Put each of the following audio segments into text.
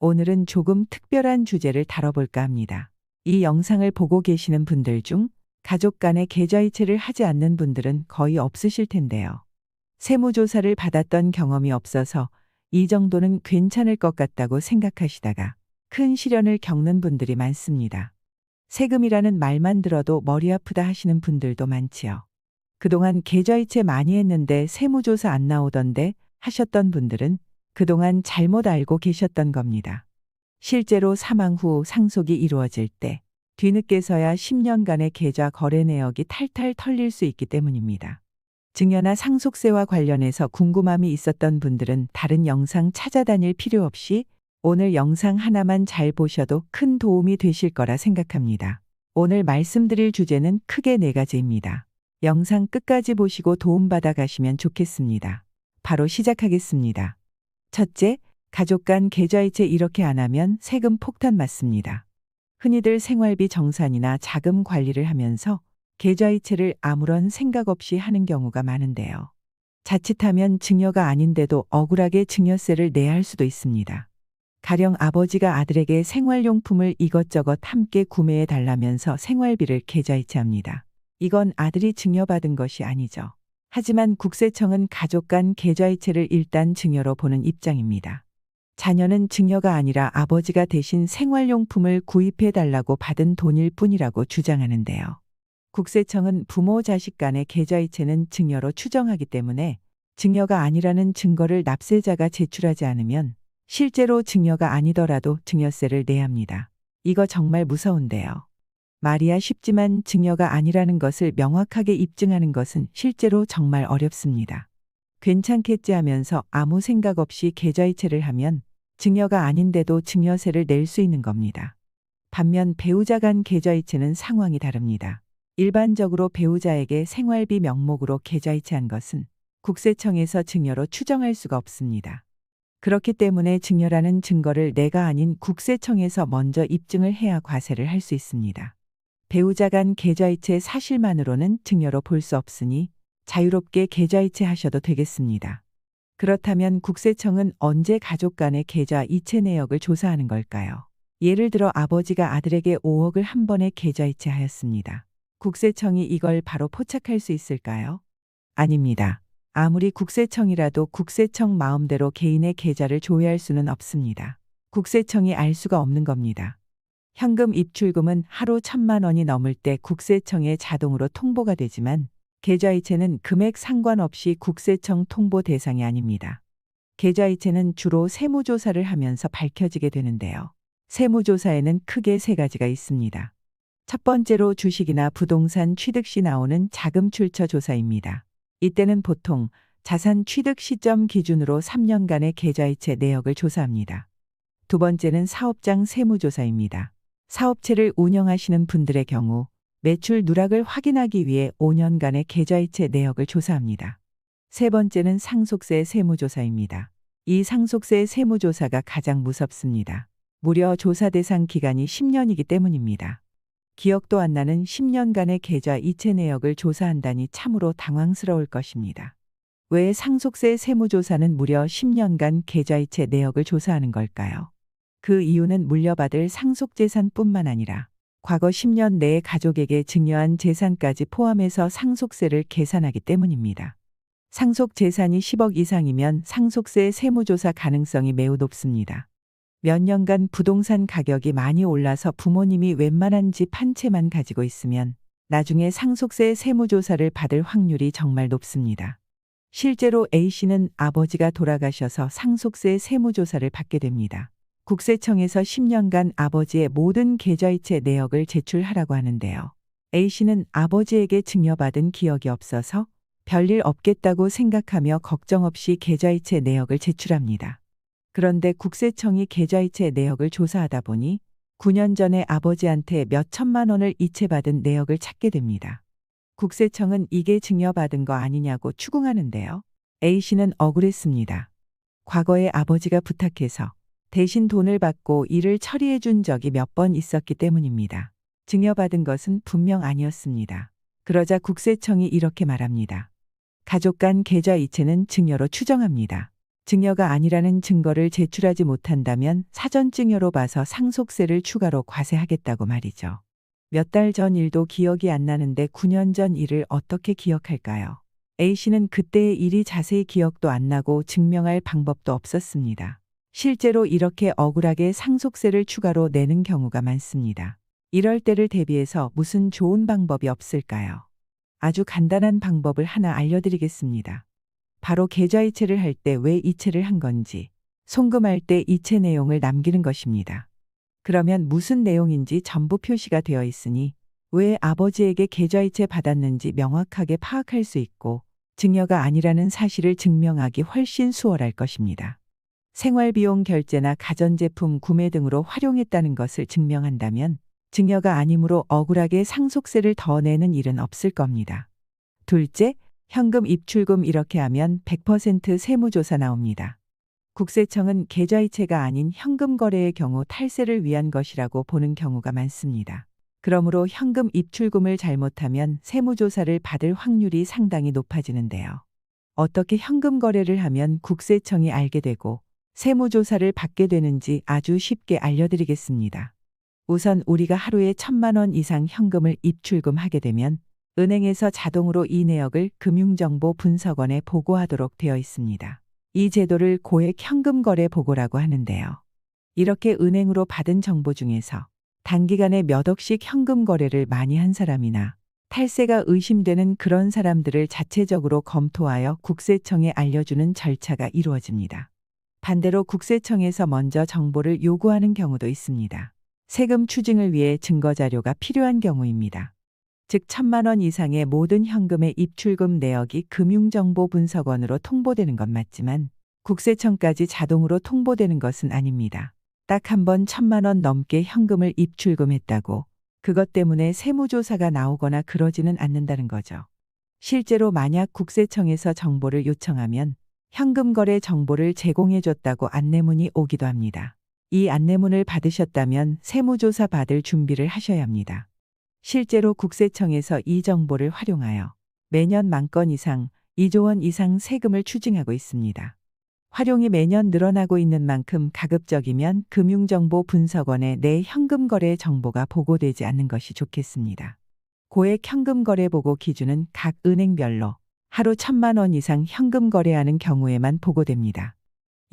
오늘은 조금 특별한 주제를 다뤄볼까 합니다. 이 영상을 보고 계시는 분들 중 가족 간의 계좌이체를 하지 않는 분들은 거의 없으실 텐데요. 세무조사를 받았던 경험이 없어서 이 정도는 괜찮을 것 같다고 생각하시다가 큰 시련을 겪는 분들이 많습니다. 세금이라는 말만 들어도 머리 아프다 하시는 분들도 많지요. 그동안 계좌이체 많이 했는데 세무조사 안 나오던데 하셨던 분들은 그동안 잘못 알고 계셨던 겁니다. 실제로 사망 후 상속이 이루어질 때 뒤늦게서야 10년간의 계좌 거래 내역이 탈탈 털릴 수 있기 때문입니다. 증여나 상속세와 관련해서 궁금함이 있었던 분들은 다른 영상 찾아다닐 필요 없이 오늘 영상 하나만 잘 보셔도 큰 도움이 되실 거라 생각합니다. 오늘 말씀드릴 주제는 크게 4가지입니다. 영상 끝까지 보시고 도움받아 가시면 좋겠습니다. 바로 시작하겠습니다. 첫째, 가족 간 계좌이체 이렇게 안 하면 세금 폭탄 맞습니다. 흔히들 생활비 정산이나 자금 관리를 하면서 계좌이체를 아무런 생각 없이 하는 경우가 많은데요. 자칫하면 증여가 아닌데도 억울하게 증여세를 내야 할 수도 있습니다. 가령 아버지가 아들에게 생활용품을 이것저것 함께 구매해 달라면서 생활비를 계좌이체합니다. 이건 아들이 증여받은 것이 아니죠. 하지만 국세청은 가족 간 계좌이체를 일단 증여로 보는 입장입니다. 자녀는 증여가 아니라 아버지가 대신 생활용품을 구입해 달라고 받은 돈일 뿐이라고 주장하는데요. 국세청은 부모 자식 간의 계좌이체는 증여로 추정하기 때문에 증여가 아니라는 증거를 납세자가 제출하지 않으면 실제로 증여가 아니더라도 증여세를 내야 합니다. 이거 정말 무서운데요. 말이야 쉽지만 증여가 아니라는 것을 명확하게 입증하는 것은 실제로 정말 어렵습니다. 괜찮겠지 하면서 아무 생각 없이 계좌이체를 하면 증여가 아닌데도 증여세를 낼 수 있는 겁니다. 반면 배우자 간 계좌이체는 상황이 다릅니다. 일반적으로 배우자에게 생활비 명목으로 계좌이체한 것은 국세청에서 증여로 추정할 수가 없습니다. 그렇기 때문에 증여라는 증거를 내가 아닌 국세청에서 먼저 입증을 해야 과세를 할 수 있습니다. 배우자 간 계좌이체 사실만으로는 증여로 볼 수 없으니 자유롭게 계좌이체 하셔도 되겠습니다. 그렇다면 국세청은 언제 가족 간의 계좌 이체 내역을 조사하는 걸까요? 예를 들어 아버지가 아들에게 5억을 한 번에 계좌이체 하였습니다. 국세청이 이걸 바로 포착할 수 있을까요? 아닙니다. 아무리 국세청이라도 국세청 마음대로 개인의 계좌를 조회할 수는 없습니다. 국세청이 알 수가 없는 겁니다. 현금 입출금은 하루 1,000만 원이 넘을 때 국세청에 자동으로 통보가 되지만 계좌이체는 금액 상관없이 국세청 통보 대상이 아닙니다. 계좌이체는 주로 세무조사를 하면서 밝혀지게 되는데요. 세무조사에는 크게 3가지가 있습니다. 첫 번째로 주식이나 부동산 취득 시 나오는 자금 출처 조사입니다. 이때는 보통 자산 취득 시점 기준으로 3년간의 계좌이체 내역을 조사합니다. 두 번째는 사업장 세무조사입니다. 사업체를 운영하시는 분들의 경우 매출 누락을 확인하기 위해 5년간의 계좌이체 내역을 조사합니다. 세 번째는 상속세 세무조사입니다. 이 상속세 세무조사가 가장 무섭습니다. 무려 조사 대상 기간이 10년이기 때문입니다. 기억도 안 나는 10년간의 계좌 이체 내역을 조사한다니 참으로 당황스러울 것입니다. 왜 상속세 세무조사는 무려 10년간 계좌이체 내역을 조사하는 걸까요? 그 이유는 물려받을 상속재산뿐만 아니라 과거 10년 내에 가족에게 증여한 재산까지 포함해서 상속세를 계산하기 때문입니다. 상속재산이 10억 이상이면 상속세 세무조사 가능성이 매우 높습니다. 몇 년간 부동산 가격이 많이 올라서 부모님이 웬만한 집 한 채만 가지고 있으면 나중에 상속세 세무조사를 받을 확률이 정말 높습니다. 실제로 A씨는 아버지가 돌아가셔서 상속세 세무조사를 받게 됩니다. 국세청에서 10년간 아버지의 모든 계좌이체 내역을 제출하라고 하는데요. A씨는 아버지에게 증여받은 기억이 없어서 별일 없겠다고 생각하며 걱정 없이 계좌이체 내역을 제출합니다. 그런데 국세청이 계좌이체 내역을 조사하다 보니 9년 전에 아버지한테 몇 천만 원을 이체받은 내역을 찾게 됩니다. 국세청은 이게 증여받은 거 아니냐고 추궁하는데요. A씨는 억울했습니다. 과거에 아버지가 부탁해서 대신 돈을 받고 일을 처리해 준 적이 몇 번 있었기 때문입니다. 증여받은 것은 분명 아니었습니다. 그러자 국세청이 이렇게 말합니다. 가족 간 계좌 이체는 증여로 추정합니다. 증여가 아니라는 증거를 제출하지 못한다면 사전증여로 봐서 상속세를 추가로 과세하겠다고 말이죠. 몇 달 전 일도 기억이 안 나는데 9년 전 일을 어떻게 기억할까요? A씨는 그때의 일이 자세히 기억도 안 나고 증명할 방법도 없었습니다. 실제로 이렇게 억울하게 상속세를 추가로 내는 경우가 많습니다. 이럴 때를 대비해서 무슨 좋은 방법이 없을까요? 아주 간단한 방법을 하나 알려드리겠습니다. 바로 계좌이체를 할 때 왜 이체를 한 건지, 송금할 때 이체 내용을 남기는 것입니다. 그러면 무슨 내용인지 전부 표시가 되어 있으니 왜 아버지에게 계좌이체 받았는지 명확하게 파악할 수 있고 증여가 아니라는 사실을 증명하기 훨씬 수월할 것입니다. 생활비용 결제나 가전제품 구매 등으로 활용했다는 것을 증명한다면 증여가 아니므로 억울하게 상속세를 더 내는 일은 없을 겁니다. 둘째, 현금 입출금 이렇게 하면 100% 세무조사 나옵니다. 국세청은 계좌이체가 아닌 현금 거래의 경우 탈세를 위한 것이라고 보는 경우가 많습니다. 그러므로 현금 입출금을 잘못하면 세무조사를 받을 확률이 상당히 높아지는데요. 어떻게 현금 거래를 하면 국세청이 알게 되고 세무조사를 받게 되는지 아주 쉽게 알려드리겠습니다. 우선 우리가 하루에 1,000만 원 이상 현금을 입출금하게 되면 은행에서 자동으로 이 내역을 금융정보분석원에 보고하도록 되어 있습니다. 이 제도를 고액 현금 거래 보고라고 하는데요. 이렇게 은행으로 받은 정보 중에서 단기간에 몇 억씩 현금 거래를 많이 한 사람이나 탈세가 의심되는 그런 사람들을 자체적으로 검토하여 국세청에 알려주는 절차가 이루어집니다. 반대로 국세청에서 먼저 정보를 요구하는 경우도 있습니다. 세금 추징을 위해 증거자료가 필요한 경우입니다. 즉 1,000만 원 이상의 모든 현금의 입출금 내역이 금융정보분석원으로 통보되는 건 맞지만 국세청까지 자동으로 통보되는 것은 아닙니다. 딱 한 번 1,000만 원 넘게 현금을 입출금했다고 그것 때문에 세무조사가 나오거나 그러지는 않는다는 거죠. 실제로 만약 국세청에서 정보를 요청하면 현금 거래 정보를 제공해줬다고 안내문이 오기도 합니다. 이 안내문을 받으셨다면 세무조사 받을 준비를 하셔야 합니다. 실제로 국세청에서 이 정보를 활용하여 매년 10,000건 이상, 2조 원 이상 세금을 추징하고 있습니다. 활용이 매년 늘어나고 있는 만큼 가급적이면 금융정보분석원에 내 현금 거래 정보가 보고되지 않는 것이 좋겠습니다. 고액 현금 거래 보고 기준은 각 은행별로 하루 1,000만 원 이상 현금 거래하는 경우에만 보고됩니다.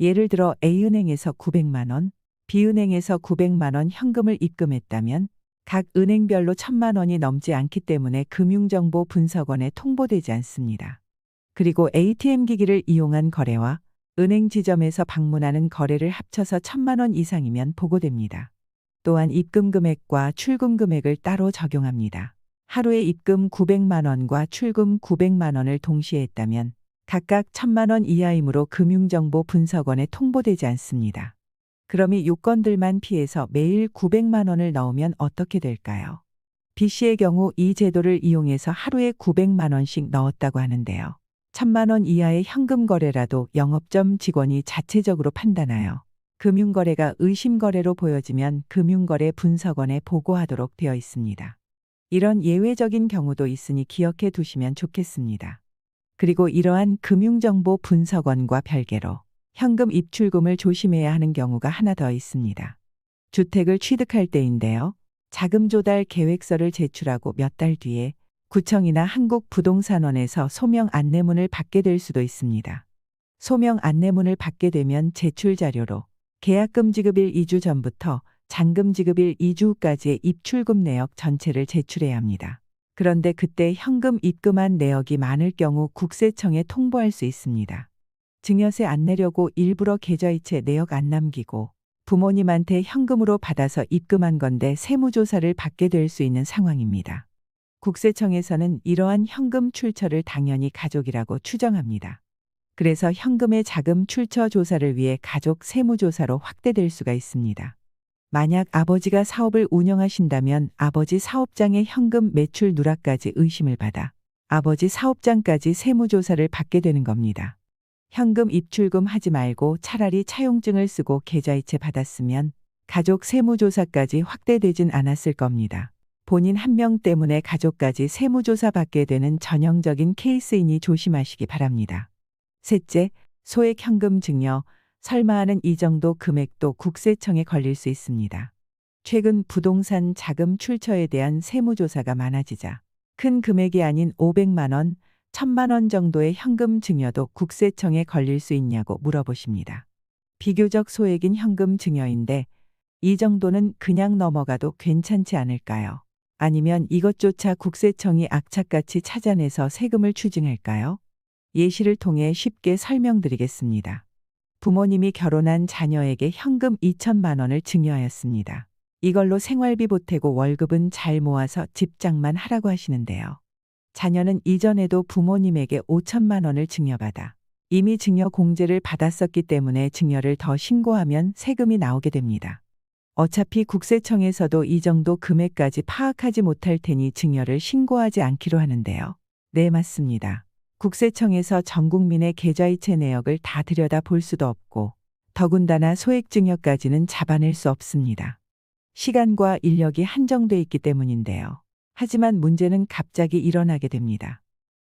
예를 들어 A은행에서 900만 원, B은행에서 900만 원 현금을 입금했다면 각 은행별로 1,000만 원이 넘지 않기 때문에 금융정보분석원에 통보되지 않습니다. 그리고 ATM 기기를 이용한 거래와 은행 지점에서 방문하는 거래를 합쳐서 1,000만 원 이상이면 보고됩니다. 또한 입금 금액과 출금 금액을 따로 적용합니다. 하루에 입금 900만 원과 출금 900만 원을 동시에 했다면 각각 1,000만 원 이하이므로 금융정보분석원에 통보되지 않습니다. 그럼 이 요건들만 피해서 매일 900만 원을 넣으면 어떻게 될까요? B씨의 경우 이 제도를 이용해서 하루에 900만 원씩 넣었다고 하는데요. 1,000만 원 이하의 현금 거래라도 영업점 직원이 자체적으로 판단하여 금융거래가 의심거래로 보여지면 금융거래 분석원에 보고하도록 되어 있습니다. 이런 예외적인 경우도 있으니 기억해 두시면 좋겠습니다. 그리고 이러한 금융정보 분석원과 별개로 현금 입출금을 조심해야 하는 경우가 하나 더 있습니다. 주택을 취득할 때인데요. 자금 조달 계획서를 제출하고 몇 달 뒤에 구청이나 한국부동산원에서 소명 안내문을 받게 될 수도 있습니다. 소명 안내문을 받게 되면 제출 자료로 계약금 지급일 2주 전부터 잔금 지급일 2주 후까지의 입출금 내역 전체를 제출해야 합니다. 그런데 그때 현금 입금한 내역이 많을 경우 국세청에 통보할 수 있습니다. 증여세 안 내려고 일부러 계좌이체 내역 안 남기고 부모님한테 현금으로 받아서 입금한 건데 세무조사를 받게 될 수 있는 상황입니다. 국세청에서는 이러한 현금 출처를 당연히 가족이라고 추정합니다. 그래서 현금의 자금 출처 조사를 위해 가족 세무조사로 확대될 수가 있습니다. 만약 아버지가 사업을 운영하신다면 아버지 사업장의 현금 매출 누락까지 의심을 받아 아버지 사업장까지 세무조사를 받게 되는 겁니다. 현금 입출금 하지 말고 차라리 차용증을 쓰고 계좌이체 받았으면 가족 세무조사까지 확대되진 않았을 겁니다. 본인 한 명 때문에 가족까지 세무조사 받게 되는 전형적인 케이스이니 조심하시기 바랍니다. 셋째, 소액 현금 증여, 설마 하는 이 정도 금액도 국세청에 걸릴 수 있습니다. 최근 부동산 자금 출처에 대한 세무조사가 많아지자 큰 금액이 아닌 500만 원, 1000만 원 정도의 현금 증여도 국세청에 걸릴 수 있냐고 물어보십니다. 비교적 소액인 현금 증여인데 이 정도는 그냥 넘어가도 괜찮지 않을까요? 아니면 이것조차 국세청이 악착같이 찾아내서 세금을 추징할까요? 예시를 통해 쉽게 설명드리겠습니다. 부모님이 결혼한 자녀에게 현금 2천만 원을 증여하였습니다. 이걸로 생활비 보태고 월급은 잘 모아서 집장만 하라고 하시는데요. 자녀는 이전에도 부모님에게 5천만 원을 증여받아 이미 증여 공제를 받았었기 때문에 증여를 더 신고하면 세금이 나오게 됩니다. 어차피 국세청에서도 이 정도 금액까지 파악하지 못할 테니 증여를 신고하지 않기로 하는데요. 네, 맞습니다. 국세청에서 전 국민의 계좌이체 내역을 다 들여다 볼 수도 없고 더군다나 소액 증여까지는 잡아낼 수 없습니다. 시간과 인력이 한정돼 있기 때문인데요. 하지만 문제는 갑자기 일어나게 됩니다.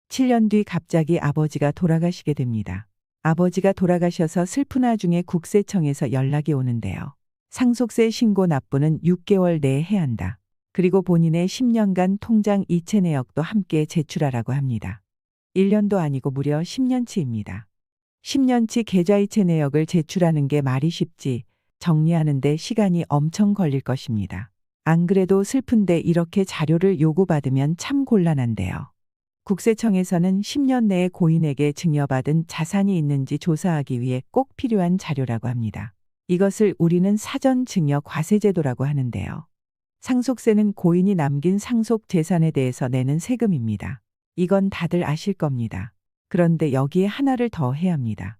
7년 뒤 갑자기 아버지가 돌아가시게 됩니다. 아버지가 돌아가셔서 슬픈 와중에 국세청에서 연락이 오는데요. 상속세 신고 납부는 6개월 내에 해야 한다. 그리고 본인의 10년간 통장 이체 내역도 함께 제출하라고 합니다. 1년도 아니고 무려 10년치입니다. 10년치 계좌이체 내역을 제출하는 게 말이 쉽지 정리하는데 시간이 엄청 걸릴 것입니다. 안 그래도 슬픈데 이렇게 자료를 요구받으면 참 곤란한데요. 국세청에서는 10년 내에 고인에게 증여받은 자산이 있는지 조사하기 위해 꼭 필요한 자료라고 합니다. 이것을 우리는 사전 증여 과세제도라고 하는데요. 상속세는 고인이 남긴 상속 재산에 대해서 내는 세금입니다. 이건 다들 아실 겁니다. 그런데 여기에 하나를 더 해야 합니다.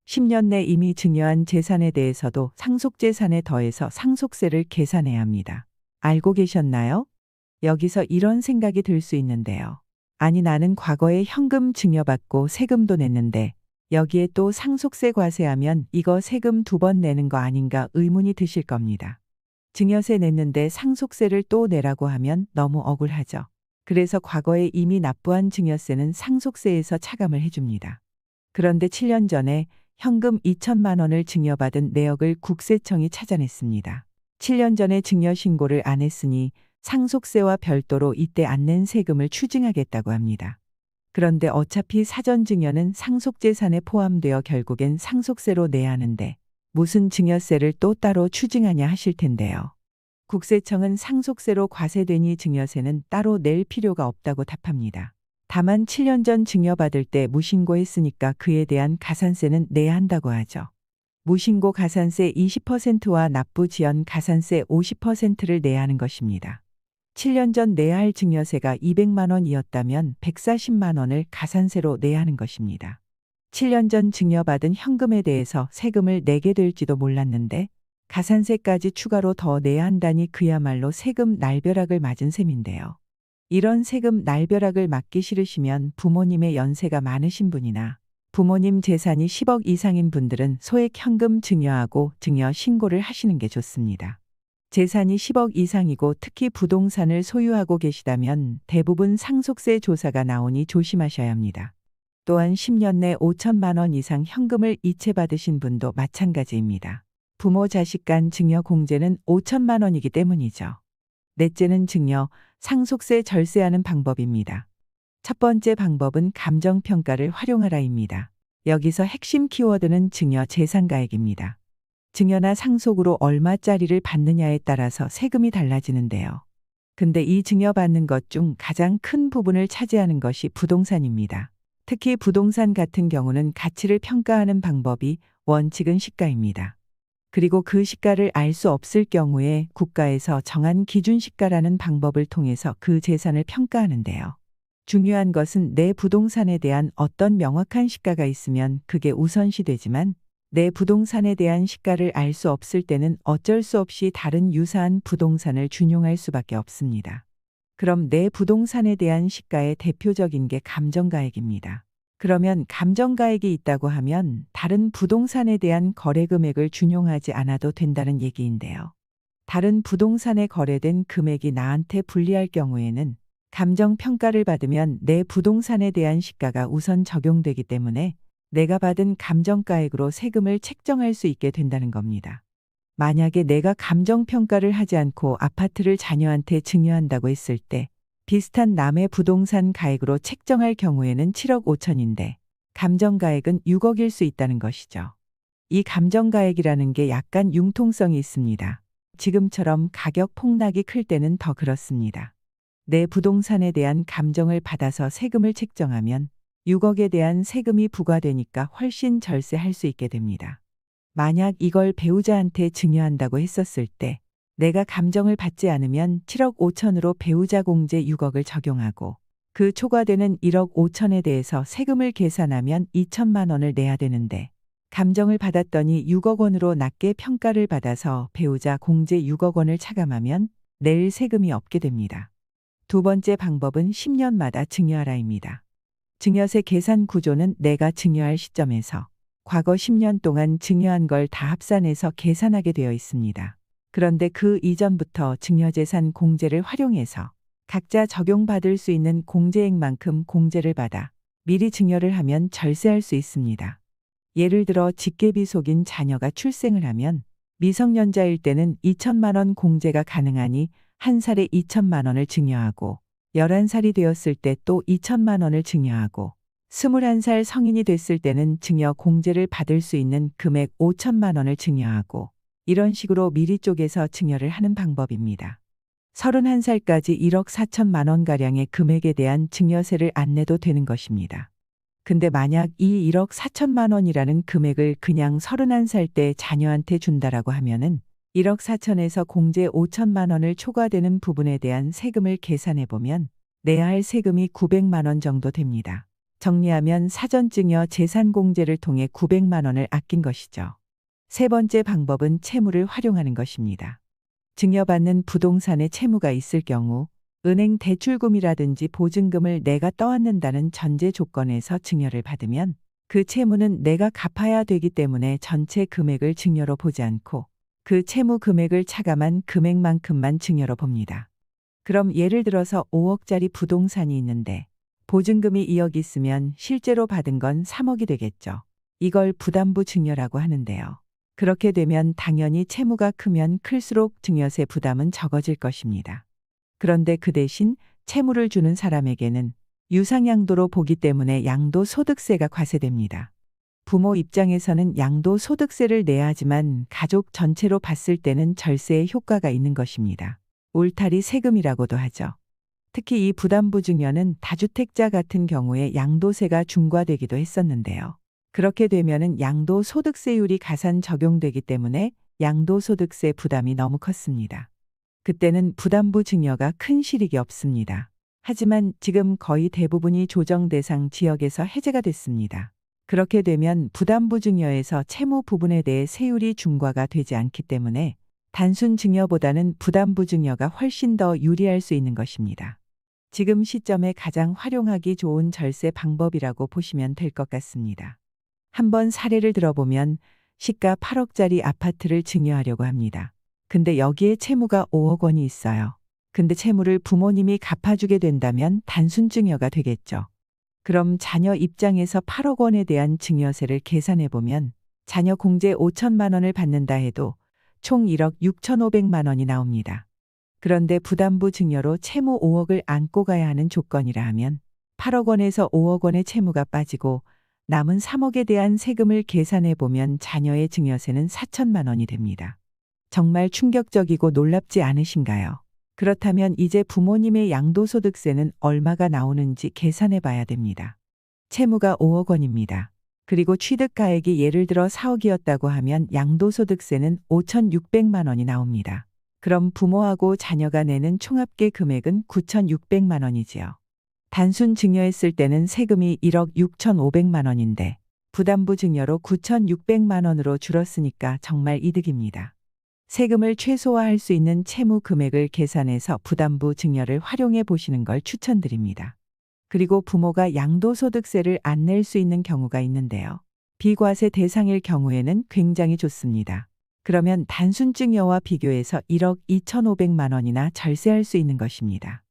10년 내 이미 증여한 재산에 대해서도 상속재산에 더해서 상속세를 계산해야 합니다. 알고 계셨나요? 여기서 이런 생각이 들 수 있는데요. 아니, 나는 과거에 현금 증여받고 세금도 냈는데 여기에 또 상속세 과세하면 이거 세금 2번 내는 거 아닌가 의문이 드실 겁니다. 증여세 냈는데 상속세를 또 내라고 하면 너무 억울하죠. 그래서 과거에 이미 납부한 증여세는 상속세에서 차감을 해줍니다. 그런데 7년 전에 현금 2천만 원을 증여받은 내역을 국세청이 찾아냈습니다. 7년 전에 증여 신고를 안 했으니 상속세와 별도로 이때 안 낸 세금을 추징하겠다고 합니다. 그런데 어차피 사전 증여는 상속재산에 포함되어 결국엔 상속세로 내야 하는데 무슨 증여세를 또 따로 추징하냐 하실 텐데요. 국세청은 상속세로 과세되니 증여세는 따로 낼 필요가 없다고 답합니다. 다만 7년 전 증여받을 때 무신고했으니까 그에 대한 가산세는 내야 한다고 하죠. 무신고 가산세 20%와 납부 지연 가산세 50%를 내야 하는 것입니다. 7년 전 내야 할 증여세가 200만 원이었다면 140만 원을 가산세로 내야 하는 것입니다. 7년 전 증여받은 현금에 대해서 세금을 내게 될지도 몰랐는데 가산세까지 추가로 더 내야 한다니 그야말로 세금 날벼락을 맞은 셈인데요. 이런 세금 날벼락을 맞기 싫으시면 부모님의 연세가 많으신 분이나 부모님 재산이 10억 이상인 분들은 소액 현금 증여하고 증여 신고를 하시는 게 좋습니다. 재산이 10억 이상이고 특히 부동산을 소유하고 계시다면 대부분 상속세 조사가 나오니 조심하셔야 합니다. 또한 10년 내 5천만 원 이상 현금을 이체받으신 분도 마찬가지입니다. 부모 자식 간 증여 공제는 5천만 원이기 때문이죠. 넷째는 증여, 상속세 절세하는 방법입니다. 첫 번째 방법은 감정평가를 활용하라입니다. 여기서 핵심 키워드는 증여 재산가액입니다. 증여나 상속으로 얼마짜리를 받느냐에 따라서 세금이 달라지는데요. 근데 이 증여받는 것 중 가장 큰 부분을 차지하는 것이 부동산입니다. 특히 부동산 같은 경우는 가치를 평가하는 방법이 원칙은 시가입니다. 그리고 그 시가를 알 수 없을 경우에 국가에서 정한 기준 시가라는 방법을 통해서 그 재산을 평가하는데요. 중요한 것은 내 부동산에 대한 어떤 명확한 시가가 있으면 그게 우선시 되지만 내 부동산에 대한 시가를 알 수 없을 때는 어쩔 수 없이 다른 유사한 부동산을 준용할 수밖에 없습니다. 그럼 내 부동산에 대한 시가의 대표적인 게 감정가액입니다. 그러면 감정가액이 있다고 하면 다른 부동산에 대한 거래 금액을 준용하지 않아도 된다는 얘기인데요. 다른 부동산에 거래된 금액이 나한테 불리할 경우에는 감정평가를 받으면 내 부동산에 대한 시가가 우선 적용되기 때문에 내가 받은 감정가액으로 세금을 책정할 수 있게 된다는 겁니다. 만약에 내가 감정평가를 하지 않고 아파트를 자녀한테 증여한다고 했을 때 비슷한 남의 부동산 가액으로 책정할 경우에는 7억 5천인데 감정가액은 6억일 수 있다는 것이죠. 이 감정가액이라는 게 약간 융통성이 있습니다. 지금처럼 가격 폭락이 클 때는 더 그렇습니다. 내 부동산에 대한 감정을 받아서 세금을 책정하면 6억에 대한 세금이 부과되니까 훨씬 절세할 수 있게 됩니다. 만약 이걸 배우자한테 증여한다고 했었을 때 내가 감정을 받지 않으면 7억 5천으로 배우자 공제 6억을 적용하고 그 초과되는 1억 5천에 대해서 세금을 계산하면 2천만 원을 내야 되는데 감정을 받았더니 6억 원으로 낮게 평가를 받아서 배우자 공제 6억 원을 차감하면 낼 세금이 없게 됩니다. 두 번째 방법은 10년마다 증여하라입니다. 증여세 계산 구조는 내가 증여할 시점에서 과거 10년 동안 증여한 걸 다 합산해서 계산하게 되어 있습니다. 그런데 그 이전부터 증여재산 공제를 활용해서 각자 적용받을 수 있는 공제액만큼 공제를 받아 미리 증여를 하면 절세할 수 있습니다. 예를 들어 직계비 속인 자녀가 출생을 하면 미성년자일 때는 2천만 원 공제가 가능하니 한 살에 2천만 원을 증여하고 11살이 되었을 때 또 2천만 원을 증여하고 21살 성인이 됐을 때는 증여 공제를 받을 수 있는 금액 5천만 원을 증여하고 이런 식으로 미리 쪼개서 증여를 하는 방법입니다. 31살까지 1억 4천만 원가량의 금액에 대한 증여세를 안 내도 되는 것입니다. 근데 만약 이 1억 4천만 원이라는 금액을 그냥 31살 때 자녀한테 준다라고 하면은 1억 4천에서 공제 5천만 원을 초과되는 부분에 대한 세금을 계산해 보면 내야 할 세금이 900만 원 정도 됩니다. 정리하면 사전증여 재산공제를 통해 900만 원을 아낀 것이죠. 세 번째 방법은 채무를 활용하는 것입니다. 증여받는 부동산에 채무가 있을 경우 은행 대출금이라든지 보증금을 내가 떠안는다는 전제 조건에서 증여를 받으면 그 채무는 내가 갚아야 되기 때문에 전체 금액을 증여로 보지 않고 그 채무 금액을 차감한 금액만큼만 증여로 봅니다. 그럼 예를 들어서 5억짜리 부동산이 있는데 보증금이 2억 있으면 실제로 받은 건 3억이 되겠죠. 이걸 부담부 증여라고 하는데요. 그렇게 되면 당연히 채무가 크면 클수록 증여세 부담은 적어질 것입니다. 그런데 그 대신 채무를 주는 사람에게는 유상양도로 보기 때문에 양도소득세가 과세됩니다. 부모 입장에서는 양도소득세를 내야 하지만 가족 전체로 봤을 때는 절세의 효과가 있는 것입니다. 울타리 세금이라고도 하죠. 특히 이 부담부 증여는 다주택자 같은 경우에 양도세가 중과되기도 했었는데요. 그렇게 되면은 양도소득세율이 가산 적용되기 때문에 양도소득세 부담이 너무 컸습니다. 그때는 부담부 증여가 큰 실익이 없습니다. 하지만 지금 거의 대부분이 조정 대상 지역에서 해제가 됐습니다. 그렇게 되면 부담부 증여에서 채무 부분에 대해 세율이 중과가 되지 않기 때문에 단순 증여보다는 부담부 증여가 훨씬 더 유리할 수 있는 것입니다. 지금 시점에 가장 활용하기 좋은 절세 방법이라고 보시면 될 것 같습니다. 한번 사례를 들어보면 시가 8억짜리 아파트를 증여하려고 합니다. 근데 여기에 채무가 5억 원이 있어요. 근데 채무를 부모님이 갚아주게 된다면 단순 증여가 되겠죠. 그럼 자녀 입장에서 8억 원에 대한 증여세를 계산해보면 자녀 공제 5천만 원을 받는다 해도 총 1억 6,500만 원이 나옵니다. 그런데 부담부 증여로 채무 5억을 안고 가야 하는 조건이라 하면 8억 원에서 5억 원의 채무가 빠지고 남은 3억에 대한 세금을 계산해 보면 자녀의 증여세는 4천만 원이 됩니다. 정말 충격적이고 놀랍지 않으신가요? 그렇다면 이제 부모님의 양도소득세는 얼마가 나오는지 계산해 봐야 됩니다. 채무가 5억 원입니다. 그리고 취득가액이 예를 들어 4억이었다고 하면 양도소득세는 5,600만 원이 나옵니다. 그럼 부모하고 자녀가 내는 총합계 금액은 9,600만 원이지요. 단순 증여했을 때는 세금이 1억 6,500만 원인데 부담부 증여로 9,600만 원으로 줄었으니까 정말 이득입니다. 세금을 최소화할 수 있는 채무 금액을 계산해서 부담부 증여를 활용해 보시는 걸 추천드립니다. 그리고 부모가 양도소득세를 안 낼 수 있는 경우가 있는데요. 비과세 대상일 경우에는 굉장히 좋습니다. 그러면 단순 증여와 비교해서 1억 2,500만 원이나 절세할 수 있는 것입니다.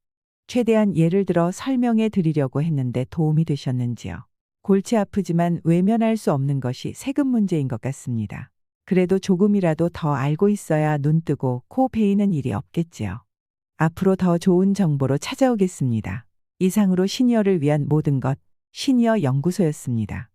최대한 예를 들어 설명해 드리려고 했는데 도움이 되셨는지요? 골치 아프지만 외면할 수 없는 것이 세금 문제인 것 같습니다. 그래도 조금이라도 더 알고 있어야 눈 뜨고 코 베이는 일이 없겠지요. 앞으로 더 좋은 정보로 찾아오겠습니다. 이상으로 시니어를 위한 모든 것, 시니어 연구소였습니다.